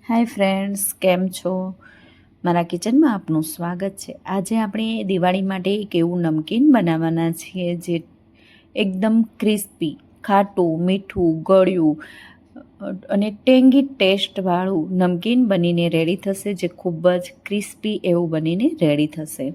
Hi friends, કેમ છો? મારા કિચનમાં આપનું સ્વાગત છે. આજે આપણે દિવાળી માટે એક એવું નમકીન બનાવવાના છીએ જે એકદમ ક્રિસ્પી, ખાટું, મીઠું, ગળ્યું અને ટેંગી ટેસ્ટવાળું નમકીન બનીને રેડી થશે, જે ખૂબ જ ક્રિસ્પી એવું બનીને રેડી થશે.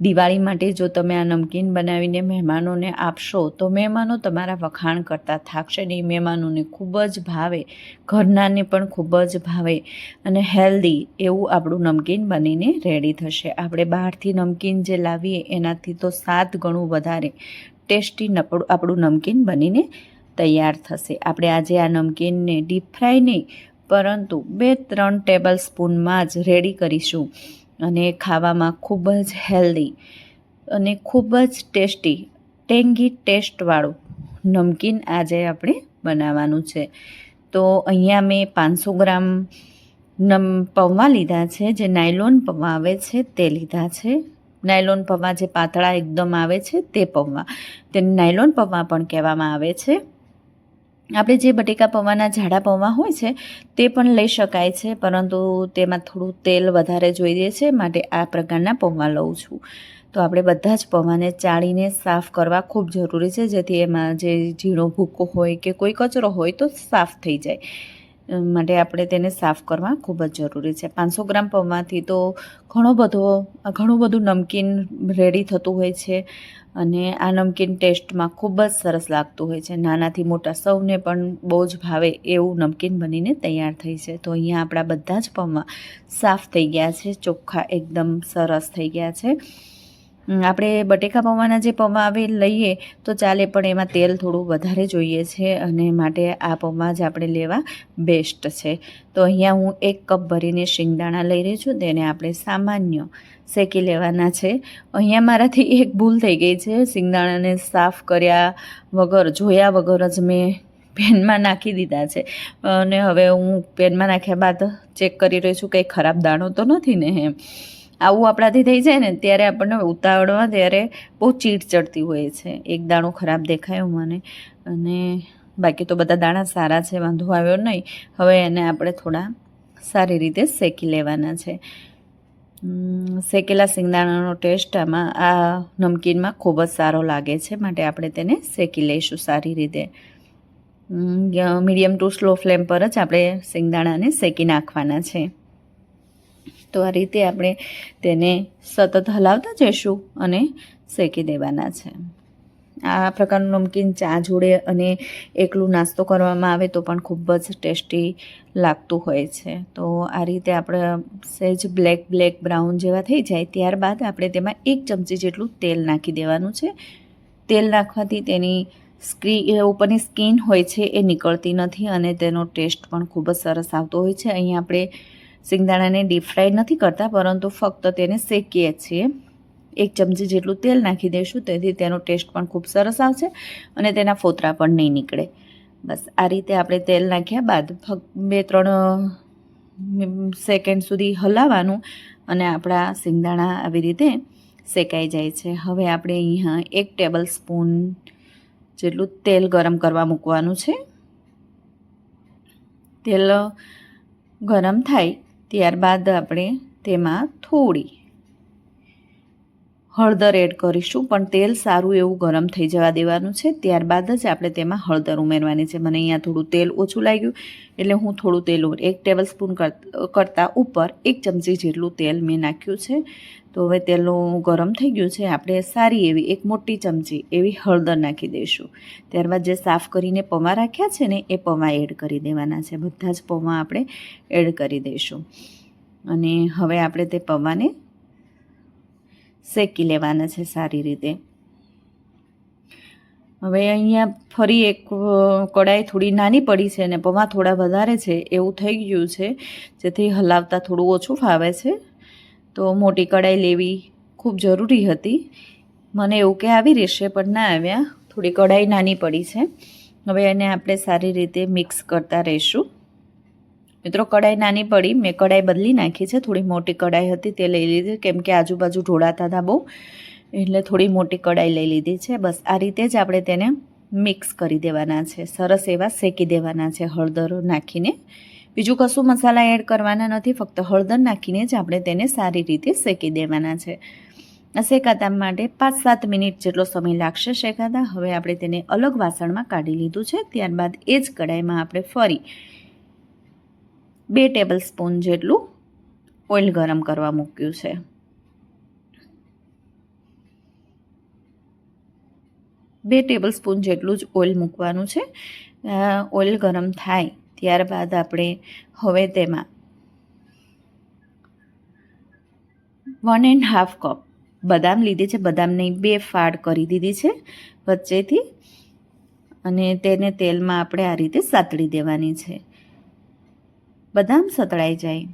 દિવાળી માટે જો તમે આ નમકીન બનાવીને મહેમાનોને આપશો તો મહેમાનો તમારા વખાણ કરતા થાકશે નહીં. મહેમાનોને ખૂબ જ ભાવે, ઘરનાને પણ ખૂબ જ ભાવે અને હેલ્ધી એવું આપણું નમકીન બનીને રેડી થશે. આપણે બહારથી નમકીન જે લાવીએ એનાથી તો 7 ગણું વધારે ટેસ્ટી આપણું નમકીન બનીને તૈયાર થશે. આપણે આજે આ નમકીનને ડીપ ફ્રાય નહીં પરંતુ 2-3 ટેબલ સ્પૂનમાં જ રેડી કરીશું અને ખાવામાં ખૂબ જ હેલ્ધી અને ખૂબ જ ટેસ્ટી, ટેંગી ટેસ્ટવાળું નમકીન આજે આપણે બનાવવાનું છે. તો અહીંયા મેં 500 ગ્રામ પૌવા લીધા છે, જે નાયલોન પૌવા આવે છે તે લીધા છે. નાયલોન પૌવા જે પાતળા એકદમ આવે છે તે પૌવા, તેને નાયલોન પૌવા પણ કહેવામાં આવે છે. આપણે જે બટેકા પૌવાના જાડા પૌવા હોય છે તે પણ લઈ શકાય છે, પરંતુ તેમાં થોડું તેલ વધારે જોઈએ છે, માટે આ પ્રકારના પૌવા લઉં છું. તો આપણે બધા જ પૌવાને ચાળીને સાફ કરવા ખૂબ જરૂરી છે, જેથી એમાં જે ઝીણો ભૂકો હોય કે કોઈ કચરો હોય તો સાફ થઈ જાય. માટે આપણે તેને સાફ કરવા ખૂબ જ જરૂરી છે. 500 ગ્રામ પૌવાથી તો ઘણું બધું નમકીન રેડી થતું હોય છે અને આ નમકીન ટેસ્ટમાં ખૂબ જ સરસ લાગતું હોય છે. નાનાથી મોટા સૌને પણ બહુ જ ભાવે એવું નમકીન બનીને તૈયાર થઈ છે. તો અહીંયા આપણા બધા જ પૌવા સાફ થઈ ગયા છે, ચોખ્ખા એકદમ સરસ થઈ ગયા છે. આપણે બટેકા પૌવાના જે પૌવા આવે લઈએ તો ચાલે, પણ એમાં તેલ થોડું વધારે જોઈએ છે અને માટે આ પૌવા જ આપણે લેવા બેસ્ટ છે. તો અહીંયા હું 1 કપ ભરીને શિંગદાણા લઈ રહી છું, તેને આપણે સામાન્ય શેકી લેવાના છે. અહીંયા મારાથી એક ભૂલ થઈ ગઈ છે, શિંગદાણાને સાફ કર્યા વગર, જોયા વગર જ મેં પેનમાં નાખી દીધા છે અને હવે હું પેનમાં નાખ્યા બાદ ચેક કરી રહી છું કંઈ ખરાબ દાણો તો નથી ને. આવું આપણાથી થઈ જાય ને ત્યારે આપણને ઉતાવળમાં ત્યારે બહુ ચીડ ચડતી હોય છે. એક દાણો ખરાબ દેખાયો મને, અને બાકી તો બધા દાણા સારા છે, વાંધો આવ્યો નહીં. હવે એને આપણે થોડા સારી રીતે શેકી લેવાના છે. શેકેલા શિંગદાણાનો ટેસ્ટ આમાં આ નમકીનમાં ખૂબ જ સારો લાગે છે, માટે આપણે તેને શેકી લઈશું સારી રીતે. મીડિયમ ટુ સ્લો ફ્લેમ પર જ આપણે શિંગદાણાને શેકી નાખવાના છે. તો આ રીતે આપણે તેને સતત હલાવતા જઈશું અને શેકી દેવાના છે. આ પ્રકારનું નમકીન ચા જોડે અને એકલું નાસ્તો કરવામાં આવે તો પણ ખૂબ જ ટેસ્ટી લાગતું હોય છે. તો આ રીતે આપણે સહેજ બ્લેક બ્રાઉન જેવા થઈ જાય ત્યારબાદ આપણે તેમાં 1 ચમચી જેટલું તેલ નાખી દેવાનું છે. તેલ નાખવાથી તેની ઉપરની સ્કીન હોય છે એ નીકળતી નથી અને તેનો ટેસ્ટ પણ ખૂબ જ સરસ આવતો હોય છે. અહીં આપણે શિંગદાણાને ડીપ ફ્રાય નથી કરતા, પરંતુ ફક્ત તેને શેકીએ છીએ. 1 ચમચી જેટલું તેલ નાખી દઈશું, તેથી તેનો ટેસ્ટ પણ ખૂબ સરસ આવશે અને તેના ફોતરા પણ નહીં નીકળે. બસ આ રીતે આપણે તેલ નાખ્યા બાદ ફક્ત 2-3 સેકન્ડ સુધી હલાવવાનું અને આપણા શિંગદાણા આવી રીતે શેકાઈ જાય છે. હવે આપણે અહીંયા 1 ટેબલ સ્પૂન જેટલું તેલ ગરમ કરવા મૂકવાનું છે. તેલ ગરમ થાય ત્યારબાદ આપણે તેમાં થોડી હળદર એડ કરીશું, પણ તેલ સારું એવું ગરમ થઈ જવા દેવાનું છે. ત્યારબાદ જ આપણે તેમાં હળદર ઉમેરવાની છે. મને અહીંયા થોડું તેલ ઓછું લાગ્યું એટલે હું થોડું તેલ 1 ટેબલ સ્પૂન કરતાં ઉપર 1 ચમચી જેટલું તેલ મેં નાખ્યું છે. તો હવે તેલનું ગરમ થઈ ગયું છે, આપણે સારી એવી 1 મોટી ચમચી એવી હળદર નાખી દઈશું. ત્યારબાદ જે સાફ કરીને પૌવા રાખ્યા છે ને એ પૌવા એડ કરી દેવાના છે. બધા જ પૌવા આપણે એડ કરી દઈશું અને હવે આપણે તે પૌવાને શેકી લેવાના છે સારી રીતે. હવે અહીંયા ફરી એક કડાઈ થોડી નાની પડી છે અને પૌવા થોડા વધારે છે એવું થઈ ગયું છે, જેથી હલાવતા થોડું ઓછું ફાવે છે. તો મોટી કડાઈ લેવી ખૂબ જરૂરી હતી. મને એવું કે આવી રહેશે, પણ ના આવ્યા, થોડી કડાઈ નાની પડી છે. હવે એને આપણે સારી રીતે મિક્સ કરતા રહીશું. મિત્રો, કડાઈ નાની પડી, મેં કડાઈ બદલી નાખી છે. થોડી મોટી કડાઈ હતી તે લઈ લીધી, કેમ કે આજુબાજુ ઢોળાતા હતા બહુ, એટલે થોડી મોટી કડાઈ લઈ લીધી છે. બસ આ રીતે જ આપણે તેને મિક્સ કરી દેવાના છે, સરસ એવા શેકી દેવાના છે હળદર નાખીને. બીજું કશું મસાલા એડ કરવાના નથી, ફક્ત હળદર નાખીને જ આપણે તેને સારી રીતે શેકી દેવાના છે. શેકાતા માટે 5-7 મિનિટ જેટલો સમય લાગશે શેકાતા. હવે આપણે તેને અલગ વાસણમાં કાઢી લીધું છે. ત્યારબાદ એ જ કઢાઈમાં આપણે ફરી 2 ટેબલ સ્પૂન જેટલું ઓઇલ ગરમ કરવા મૂક્યું છે. 2 ટેબલ સ્પૂન જેટલું જ ઓઇલ મૂકવાનું છે. ઓઇલ ગરમ થાય ત્યારબાદ આપણે હવે તેમાં 1.5 કપ બદામ લીધી છે. બદામની 2 ફાડ કરી દીધી છે વચ્ચેથી, અને તેને તેલમાં આપણે આ રીતે સાતળી દેવાની છે. બદામ સતળાઈ જાય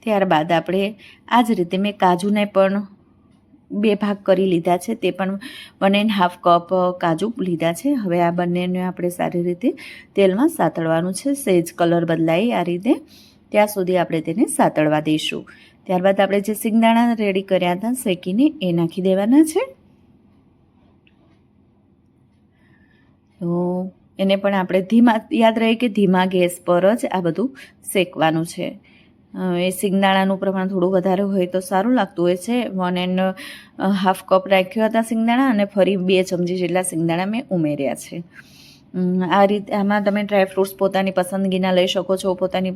ત્યારબાદ આપણે આ જ રીતે મેં કાજુને પણ 2 ભાગ કરી લીધા છે, તે પણ 1.5 કપ કાજુ લીધા છે. હવે આ બંનેને આપણે સારી રીતે તેલમાં સાતળવાનું છે. સહેજ કલર બદલાય આ રીતે ત્યાં સુધી આપણે તેને સાતળવા દઈશું. ત્યારબાદ આપણે જે સિંગદાણા રેડી કર્યા હતા શેકીને એ નાખી દેવાના છે. તો એને પણ આપણે યાદ રહે કે ધીમા ગેસ પર જ આ બધું શેકવાનું છે. એ સિંગદાણાનું પ્રમાણ થોડું વધારે હોય તો સારું લાગતું હોય છે. 1.5 કપ રાખ્યા હતા સિંગદાણા, અને ફરી 2 ચમચી જેટલા સિંગદાણા મેં ઉમેર્યા છે. આ રીતે આમાં તમે ડ્રાયફ્રૂટ્સ પોતાની પસંદગીના લઈ શકો છો, પોતાની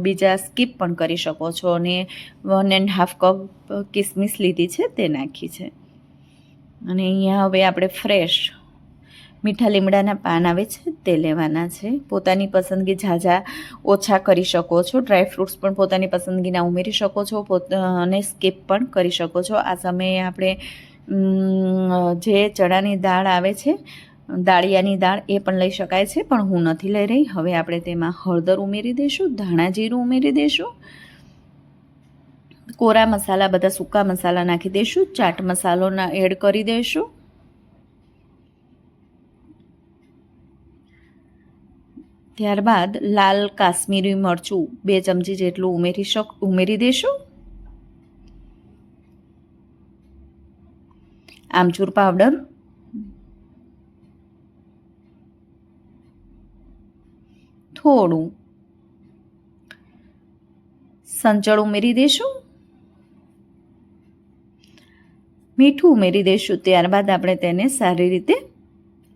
બીજા સ્કીપ પણ કરી શકો છો. અને 1.5 કપ કિસમિસ લીધી છે તે નાખી છે. અને અહીંયા હવે આપણે ફ્રેશ મીઠા લીમડાના પાન આવે છે તે લેવાના છે. પોતાની પસંદગી ઝાઝા ઓછા કરી શકો છો. ડ્રાયફ્રૂટ્સ પણ પોતાની પસંદગીના ઉમેરી શકો છો અને સ્કીપ પણ કરી શકો છો. આ સમયે આપણે જે ચણાની દાળ આવે છે, દાળિયાની દાળ, એ પણ લઈ શકાય છે, પણ હું નથી લઈ રહી. હવે આપણે તેમાં હળદર ઉમેરી દઈશું, ધાણા જીરું ઉમેરી દઈશું, કોરા મસાલા, બધા સૂકા મસાલા નાખી દઈશું, ચાટ મસાલો એડ કરી દઈશું. ત્યારબાદ લાલ કાશ્મીરી મરચું 2 ચમચી જેટલું ઉમેરી દઈશું. આમચૂર પાવડર, થોડું સંચળ ઉમેરી દઈશું, મીઠું ઉમેરી દઈશું. ત્યારબાદ આપણે તેને સારી રીતે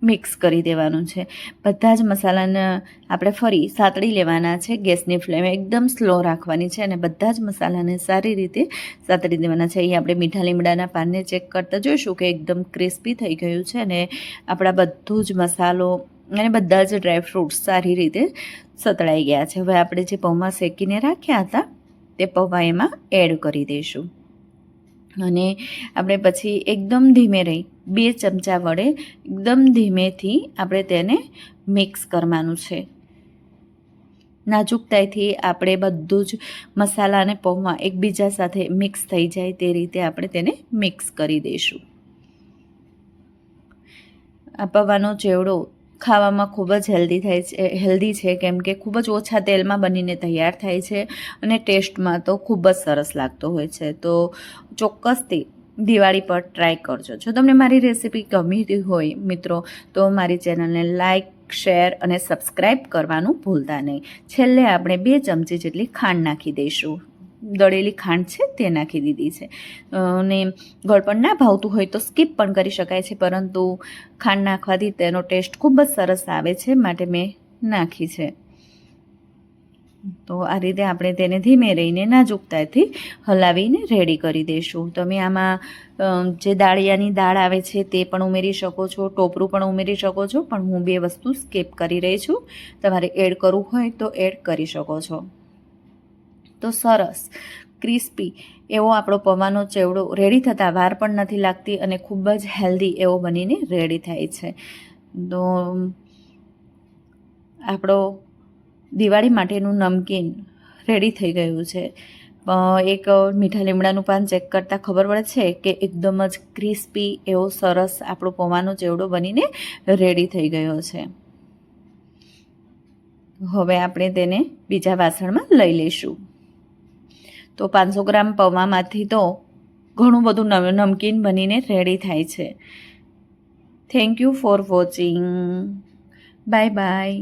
મિક્સ કરી દેવાનું છે. બધા જ મસાલાને આપણે ફરી સાતળી લેવાના છે. ગેસની ફ્લેમ એકદમ સ્લો રાખવાની છે અને બધા જ મસાલાને સારી રીતે સાતળી દેવાના છે. અહીં આપણે મીઠા લીમડાના પાનને ચેક કરતા જોઈશું કે એકદમ ક્રિસ્પી થઈ ગયું છે, અને આપણા બધું જ મસાલો અને બધા જ ડ્રાયફ્રૂટ્સ સારી રીતે સતળાઈ ગયા છે. હવે આપણે જે પૌવા શેકીને રાખ્યા હતા તે પૌવા એમાં એડ કરી દઈશું, અને આપણે પછી એકદમ ધીમે રહી 2 ચમચા વડે એકદમ ધીમેથી આપણે તેને મિક્સ કરવાનું છે. નાજુકતાઈથી આપણે બધું જ મસાલા અને પૌવા એકબીજા સાથે મિક્સ થઈ જાય તે રીતે આપણે તેને મિક્સ કરી દઈશું. આ પૌવાનો ચેવડો ખાવામાં ખૂબ જ હેલ્ધી છે, કેમ કે ખૂબ જ ઓછા તેલમાં બનીને તૈયાર થાય છે, અને ટેસ્ટમાં તો ખૂબ જ સરસ લાગતો હોય છે. તો ચોક્કસથી દિવાળી પર ટ્રાય કરજો. જો તમને મારી રેસીપી ગમી હોય મિત્રો, તો મારી ચેનલને લાઇક, શેર અને સબસ્ક્રાઈબ કરવાનું ભૂલતા નહીં. છેલ્લે આપણે 2 ચમચી જેટલી ખાંડ નાખી દઈશું. દળેલી ખાંડ છે તે નાખી દીધી છે. અને ગળપણ ના ભાવતું હોય તો સ્કીપ પણ કરી શકાય છે, પરંતુ ખાંડ નાખવાથી તેનો ટેસ્ટ ખૂબ જ સરસ આવે છે, માટે મેં નાખી છે. તો આ રીતે આપણે તેને ધીમે રહીને નાજુકતાથી હલાવીને રેડી કરી દઈશું. તમે આમાં જે દાળિયાની દાળ આવે છે તે પણ ઉમેરી શકો છો, ટોપરું પણ ઉમેરી શકો છો, પણ હું 2 વસ્તુ સ્કીપ કરી રહી છું. તમારે એડ કરવું હોય તો એડ કરી શકો છો. તો સરસ ક્રિસ્પી એવો આપણો પૌવાનો ચેવડો રેડી થતાં વાર પણ નથી લાગતી, અને ખૂબ જ હેલ્ધી એવો બનીને રેડી થાય છે. તો આપણો દિવાળી માટેનું નમકીન રેડી થઈ ગયું છે. એક મીઠા લીમડાનું પાન ચેક કરતાં ખબર પડે છે કે એકદમ જ ક્રિસ્પી એવો સરસ આપણો પૌવાનો ચેવડો બનીને રેડી થઈ ગયો છે. હવે આપણે તેને બીજા વાસણમાં લઈ લઈશું. તો 500 ગ્રામ પૌવામાંથી તો ઘણું બધું નમકીન બનીને રેડી થાય છે. Thank you for watching. Bye bye.